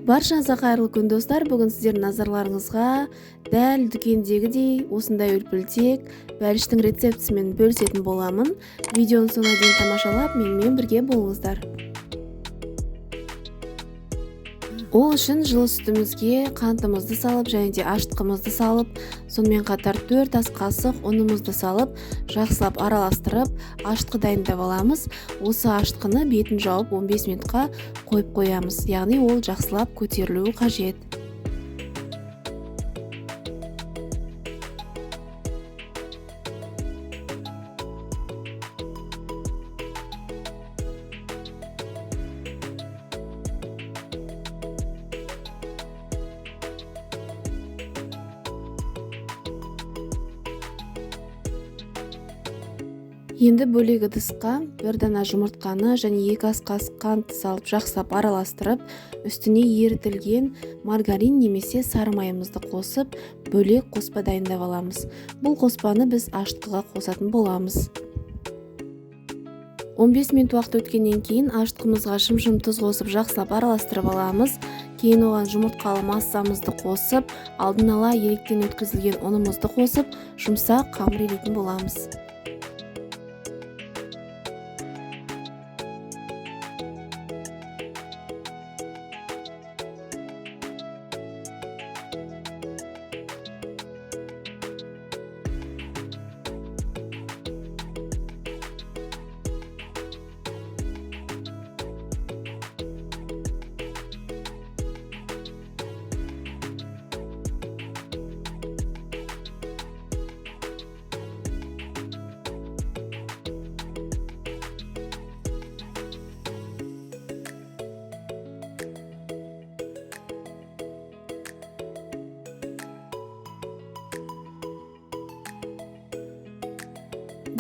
Баршаңызға қайырлы күн достар. Бүгін сіздердің назарларыңызға дәл дүкендегідей осындай үлпілтек бәліштің рецептісімен бөлісетін боламын. Видеоны соңына дейін тамашалап, менімен бірге болыңыздар. Ол үшін жылы сүтімізге қантымызды салып, және де ашытқымызды салып, сонымен қатар 4 ас қасық ұнымызды салып, жақсылап араластырып, ашытқы дайындап аламыз. Осы ашытқыны бетін жауып 15 минутқа қойып қоямыз. Яғни ол жақсылап көтерілуі қажет. Енді бөлек ыдысқа 1 дана жұмыртқаны және 2 ас қасық қантты салып жақсылап араластырып, үстіне ерітілген маргарин немесе сары майымызды қосып, бөлек қоспа дайындап аламыз. Бұл қоспаны біз ашытқыға қосатын боламыз. 15 минут уақыт өткеннен кейін ашытқымызға шым-шым тұз қосып жақсылап араластырып аламыз. Кейін оған жұмыртқалы массамызды қосып, алдын ала електен өткізілген ұнымызды қосып, жұмсақ қамыр илейтін боламыз.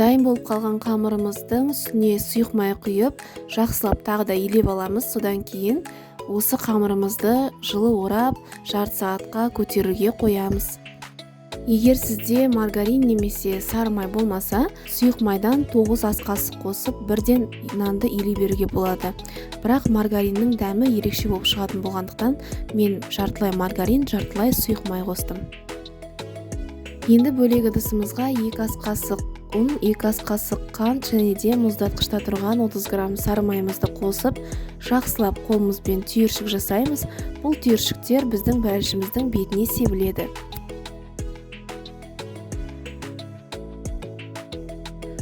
Дайын болып қалған қамырымыздың үстіне сұйық май құйып, жақсылап тағы да илеп аламыз. Содан кейін осы қамырымызды жылы орап, жарты сағатқа көтеруге қоямыз. Егер сізде маргарин немесе сары май болмаса, сұйық майдан 9 ас қасық қосып, бірден нанды илей беруге болады. Бірақ маргариннің дәмі ерекше болып шығатын болғандықтан, мен жартылай маргарин, жартылай сұйық май қостым. Енді бөлек ыдысымызға 2 ас қасық ұн, 2 ас қасық қант және де мұздатқышта тұрған 30 грамм сары майымызды қосып, жақсылап қолымызбен түйіршік жасаймыз. Бұл түйіршіктер біздің бәлішіміздің бетіне себіледі.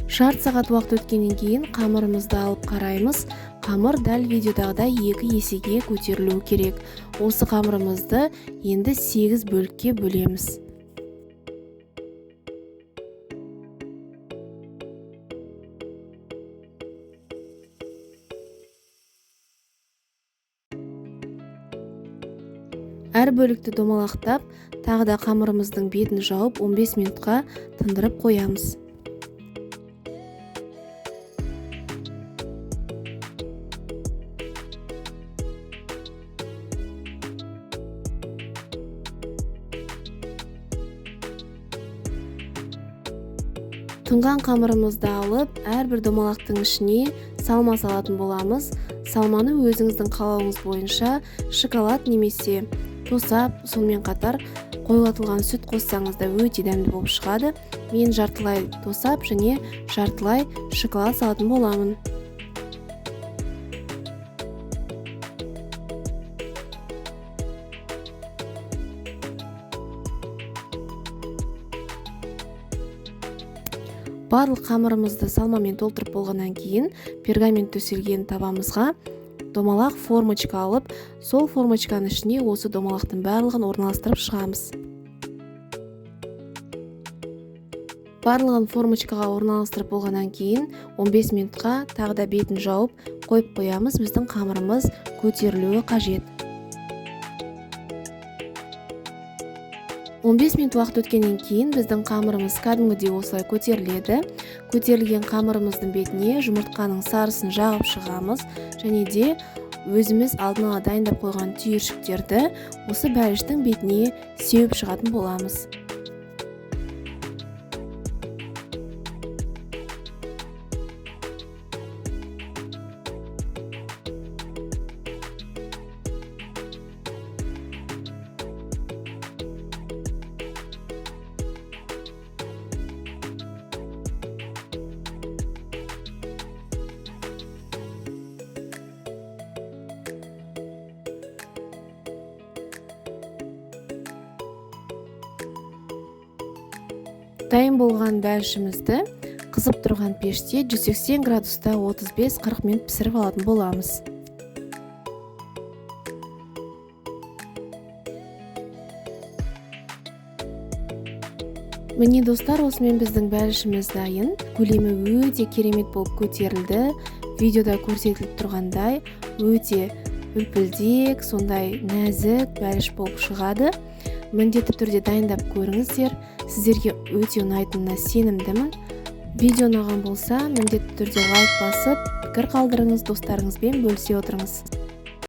Жарты сағат уақыт өткеннен кейін қамырымызды алып қараймыз. Қамыр дәл видеодағыдай 2 есеге көтерілуі керек. Осы қамырымызды енді 8 бөлікке бөлеміз. Әр бөлікті домалақтап, тағы да қамырымыздың бетін жауып 15 минутқа тындырып қоямыз. Тұнған қамырымызды алып, әрбір домалақтың ішіне салма салатын боламыз. Салманы өзіңіздің қалауыңыз бойынша шоколад немесе тосап, сонымен қатар қойылатылған сүт қоссаңыз да өте дәмді болып шығады. Мен жартылай тосап және жартылай шоколад салатын боламын. Барлық қамырымызды салмамен толтырып болғаннан кейін пергамент төселген табамызға домалақ формочка алып, сол формочканың ішіне осы домалақтың барлығын орналастырып шығамыз. Барлығын формочкаға орналастырып болғаннан кейін 15 минутқа тағы да бетін жауып қойып қоямыз. Біздің қамырымыз көтерілуі қажет. 15 минут уақыт өткеннен кейін біздің қамырымыз кәдімгідей осылай көтеріледі. Көтерілген қамырымыздың бетіне жұмыртқаның сарысын жағып шығамыз, және де өзіміз алдын ала дайындап қойған түйіршіктерді осы бәліштің бетіне сеуіп шығатын боламыз. Дайын болған бәлішімізді қызып тұрған пеште 180 градуста 35-40 минут пісіріп алатын боламыз. Міне достар, осымен біздің бәлішіміз дайын. Көлемі өте керемет болып көтерілді. Видеода көрсетіліп тұрғандай өте үлпілдек, сондай нәзік бәліш болып шығады. Міндетті түрде дайындап көріңіздер. Сіздерге өте ұнайтынына сенімдімін. Видео ұнаған болса, міндетті түрде лайк басып, пікір қалдырыңыз, достарыңызбен бөлісе отырыңыз.